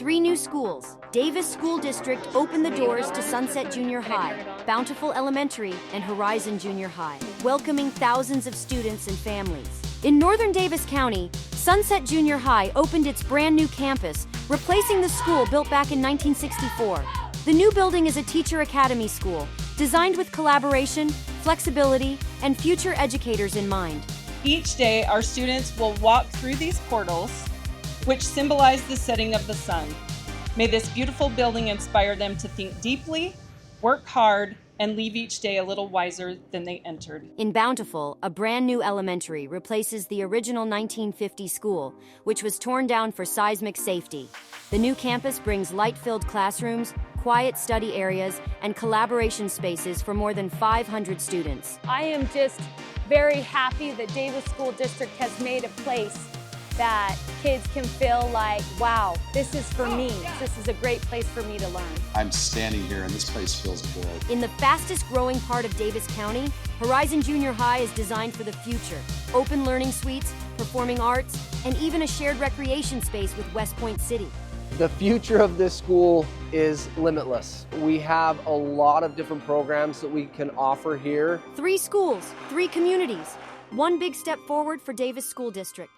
3 new schools. Davis School District opened the doors to Sunset Junior High, Bountiful Elementary, and Horizon Junior High, welcoming thousands of students and families. In northern Davis County, Sunset Junior High opened its brand new campus, replacing the school built back in 1964. The new building is a teacher academy school, designed with collaboration, flexibility, and future educators in mind. Each day, our students will walk through these portals, which symbolize the setting of the sun. May this beautiful building inspire them to think deeply, work hard, and leave each day a little wiser than they entered. In Bountiful, a brand new elementary replaces the original 1950 school, which was torn down for seismic safety. The new campus brings light-filled classrooms, quiet study areas, and collaboration spaces for more than 500 students. I am just very happy that Davis School District has made a place that kids can feel like, wow, this is for me. This is a great place for me to learn. I'm standing here and this place feels good. In the fastest growing part of Davis County, Horizon Junior High is designed for the future. Open learning suites, performing arts, and even a shared recreation space with West Point City. The future of this school is limitless. We have a lot of different programs that we can offer here. 3 schools, 3 communities. One big step forward for Davis School District.